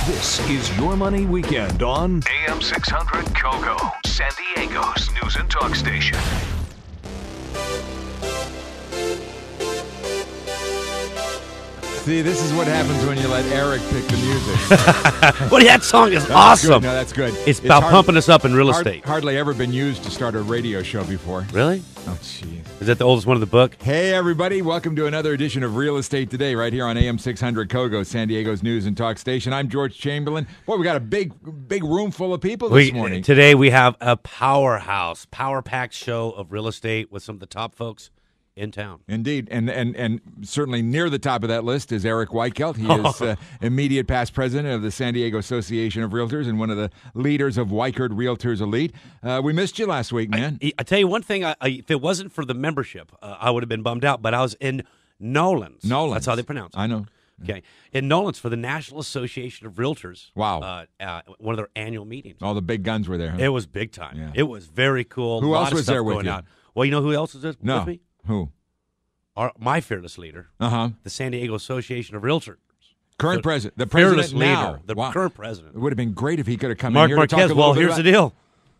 This is Your Money Weekend on AM 600 KOGO, San Diego's news and talk station. See, this is what happens when you let Eric pick the music. Well, that song is awesome. No, that's good. It's about pumping us up in real estate. Hardly ever been used to start a radio show before. Really? Oh, jeez. Is that the oldest one in the book? Hey, everybody. Welcome to another edition of Real Estate Today right here on AM 600 KOGO, San Diego's news and talk station. I'm George Chamberlain. Boy, we got a big room full of people this morning. Today we have a powerhouse, power-packed show of real estate with some of the top folks in town. Indeed, and certainly near the top of that list is Eric Weichelt. He is immediate past president of the San Diego Association of Realtors and one of the leaders of Weichert Realtors Elite. We missed you last week, man. I tell you one thing, if it wasn't for the membership, I would have been bummed out, but I was in Nolans. That's how they pronounce it. I know. Okay, in Nolans for the National Association of Realtors. Wow. One of their annual meetings. All the big guns were there, huh? It was big time. Yeah. It was very cool. Who else was there with you? Well, you know who else was there with me? Who? My fearless leader, the San Diego Association of Realtors. Current president. The fearless president now. leader. The Wow. current president. It would have been great if he could have come Mark in here Marquez. to talk a little bit Here's the deal.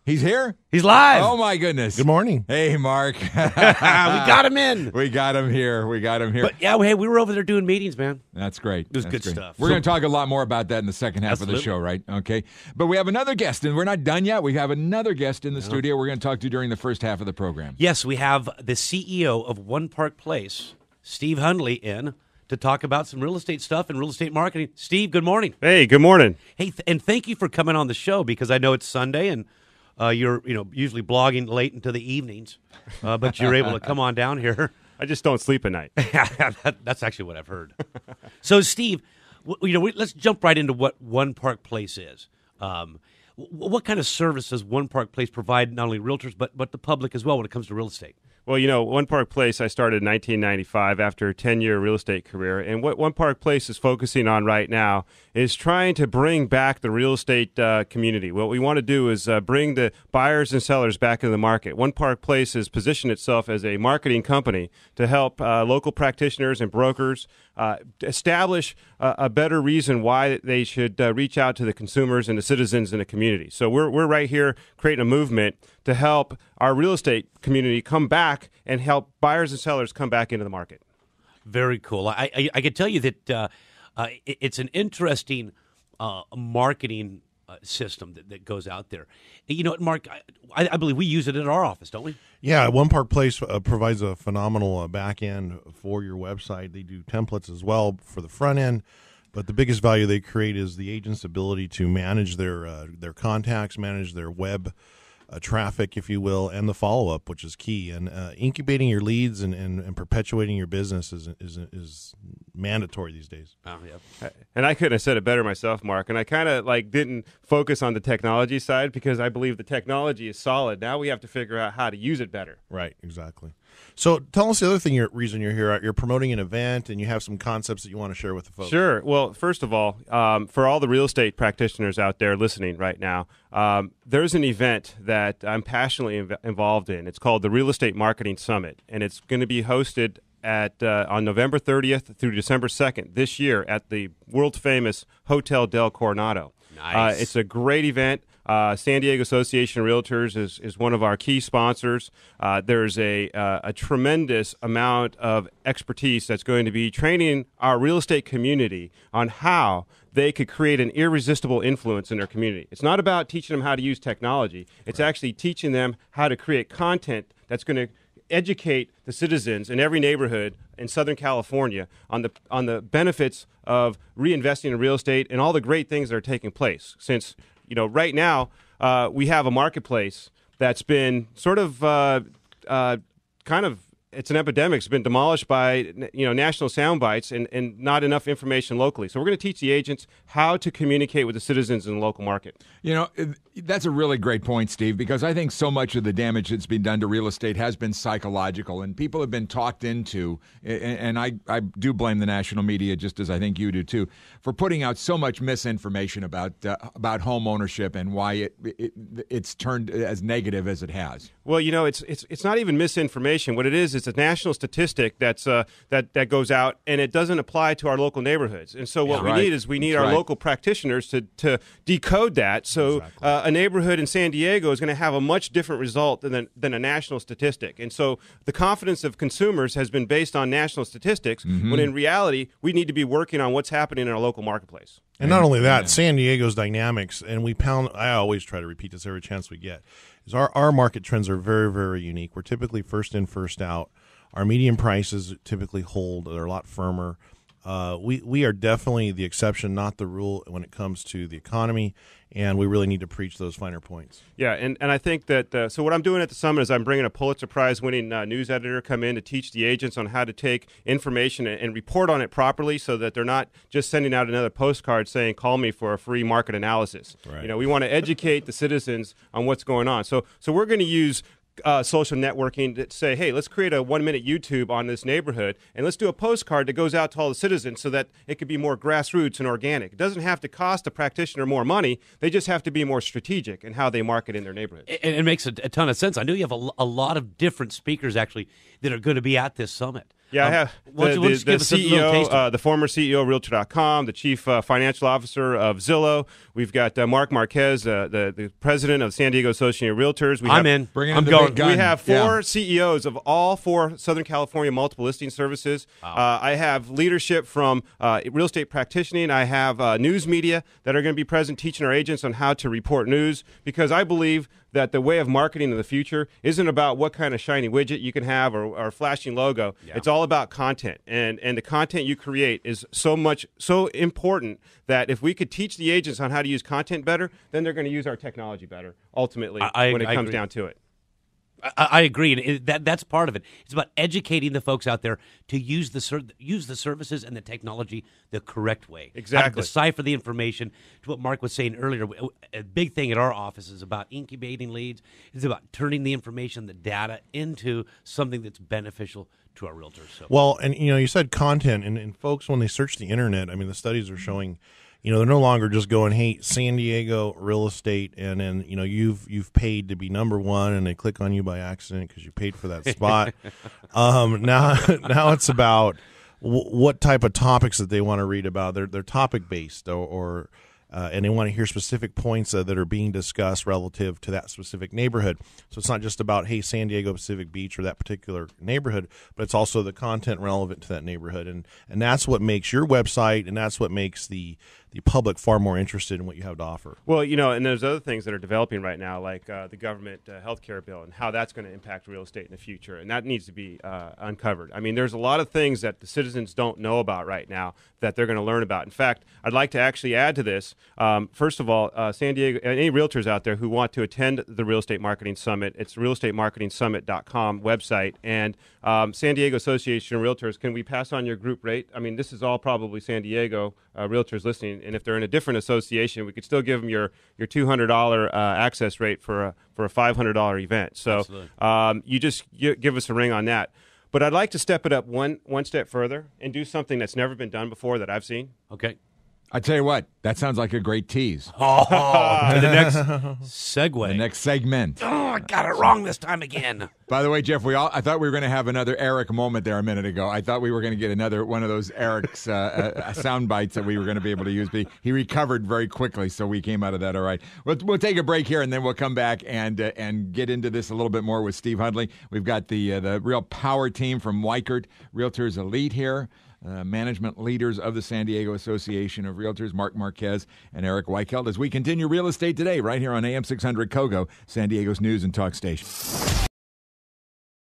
He's here? He's live. Oh, my goodness. Good morning. Hey, Mark. We got him in. We got him here. But yeah, hey, we were over there doing meetings, man. That's great. It was That's good great. stuff. We're going to talk a lot more about that in the second half of the show, right? Okay. But we have another guest, and we're not done yet. We have another guest in the studio we're going to talk to during the first half of the program. Yes, we have the CEO of 1parkplace, Steve Hundley, in to talk about some real estate stuff and real estate marketing. Steve, good morning. Hey, good morning. Hey, and thank you for coming on the show because I know it's Sunday and you're usually blogging late into the evenings, but you're able to come on down here. I just don't sleep at night. That's actually what I've heard. So, Steve, let's jump right into what 1parkplace is. What kind of service does 1parkplace provide not only realtors but the public as well when it comes to real estate? Well, 1parkplace, I started in 1995 after a 10-year real estate career. And what 1parkplace is focusing on right now is trying to bring back the real estate community. What we want to do is bring the buyers and sellers back into the market. 1parkplace has positioned itself as a marketing company to help local practitioners and brokers establish a better reason why they should reach out to the consumers and the citizens in the community. So we're right here creating a movement to help our real estate community come back and help buyers and sellers come back into the market. Very cool. I can tell you that it's an interesting marketing system that goes out there. You know what, Mark, I believe we use it in our office, don't we? Yeah, 1parkplace provides a phenomenal back end for your website. They do templates as well for the front end, but the biggest value they create is the agent's ability to manage their contacts, manage their web traffic, if you will, and the follow-up, which is key. And incubating your leads and perpetuating your business is mandatory these days. Oh, yeah. And I couldn't have said it better myself, Mark. And I kind of didn't focus on the technology side because I believe the technology is solid. Now we have to figure out how to use it better. Right, exactly. So tell us the other reason you're here. You're promoting an event, and you have some concepts that you want to share with the folks. Sure. Well, first of all, for all the real estate practitioners out there listening right now, there's an event that I'm passionately involved in. It's called the Real Estate Marketing Summit, and it's going to be hosted on November 30th through December 2nd this year at the world-famous Hotel Del Coronado. Nice. It's a great event. San Diego Association of Realtors is one of our key sponsors. There's a tremendous amount of expertise that's going to be training our real estate community on how they could create an irresistible influence in their community. It's not about teaching them how to use technology. It's actually teaching them how to create content that's going to educate the citizens in every neighborhood in Southern California on the benefits of reinvesting in real estate and all the great things that are taking place. Since right now, we have a marketplace that's been sort of it's an epidemic. It's been demolished by national sound bites and not enough information locally. So we're going to teach the agents how to communicate with the citizens in the local market. That's a really great point, Steve, because I think so much of the damage that's been done to real estate has been psychological, and people have been talked into, and I do blame the national media, just as I think you do too, for putting out so much misinformation about home ownership and why it's turned as negative as it has. Well, it's not even misinformation. What it is a national statistic that goes out, and it doesn't apply to our local neighborhoods. And so what we need is our local practitioners to decode that. So a neighborhood in San Diego is going to have a much different result than a national statistic. And so the confidence of consumers has been based on national statistics, when in reality, we need to be working on what's happening in our local marketplace. And not only that, San Diego's dynamics, and I always try to repeat this every chance we get, is our market trends are very, very unique. We're typically first in, first out. Our median prices typically hold. They're a lot firmer. We are definitely the exception, not the rule, when it comes to the economy, and we really need to preach those finer points. Yeah, and I think that so what I'm doing at the summit is I'm bringing a Pulitzer Prize-winning news editor come in to teach the agents on how to take information and report on it properly, so that they're not just sending out another postcard saying, call me for a free market analysis. Right. We want to educate the citizens on what's going on. So we're going to use social networking to say, hey, let's create a 1-minute YouTube on this neighborhood, and let's do a postcard that goes out to all the citizens so that it could be more grassroots and organic. It doesn't have to cost a practitioner more money. They just have to be more strategic in how they market in their neighborhood. And it makes a ton of sense. I know you have a lot of different speakers, actually, that are going to be at this summit. Yeah, I have the CEO, the former CEO of Realtor.com, the chief financial officer of Zillow. We've got Mark Marquez, the president of San Diego Association of Realtors. I'm going. We have 4 CEOs of all 4 Southern California multiple listing services. Wow. I have leadership from real estate practitioning. I have news media that are going to be present teaching our agents on how to report news, because I believe that the way of marketing in the future isn't about what kind of shiny widget you can have or flashing logo. Yeah. It's all about content, and the content you create is so important that if we could teach the agents on how to use content better, then they're going to use our technology better, ultimately, when it comes down to it. I agree, and that's part of it. It's about educating the folks out there to use the services and the technology the correct way. Exactly. How to decipher the information. To what Mark was saying earlier, a big thing at our office is about incubating leads. It's about turning the information, the data, into something that's beneficial to our realtors. So. Well, and you said content, and folks, when they search the internet, I mean, the studies are showing, they're no longer just going, hey, San Diego real estate, and then you've paid to be number one, and they click on you by accident because you paid for that spot. Now it's about what type of topics that they want to read about. They're topic based, or and they want to hear specific points that are being discussed relative to that specific neighborhood. So it's not just about, hey, San Diego Pacific Beach or that particular neighborhood, but it's also the content relevant to that neighborhood. And that's what makes your website, and that's what makes the public far more interested in what you have to offer. Well, and there's other things that are developing right now, like the government healthcare bill and how that's going to impact real estate in the future, and that needs to be uncovered. I mean, there's a lot of things that the citizens don't know about right now that they're going to learn about. In fact, I'd like to actually add to this. First of all, San Diego, any realtors out there who want to attend the Real Estate Marketing Summit, it's realestatemarketingsummit.com website, and San Diego Association of Realtors, can we pass on your group rate? I mean, this is all probably San Diego realtors listening, and if they're in a different association, we could still give them your $200 access rate for a $500 event. So you just give us a ring on that. But I'd like to step it up one step further and do something that's never been done before that I've seen. Okay. I tell you what, that sounds like a great tease. Oh, to the next segue. The next segment. Oh, I got it wrong this time again. By the way, Jeff, I thought we were going to have another Eric moment there a minute ago. I thought we were going to get another one of those Eric's sound bites that we were going to be able to use. But he recovered very quickly, so we came out of that all right. We'll take a break here, and then we'll come back and get into this a little bit more with Steve Hundley. We've got the real power team from Weichert Realtors Elite here. Management leaders of the San Diego Association of Realtors, Mark Marquez and Eric Weichelt, as we continue Real Estate Today right here on AM 600 KOGO, San Diego's news and talk station.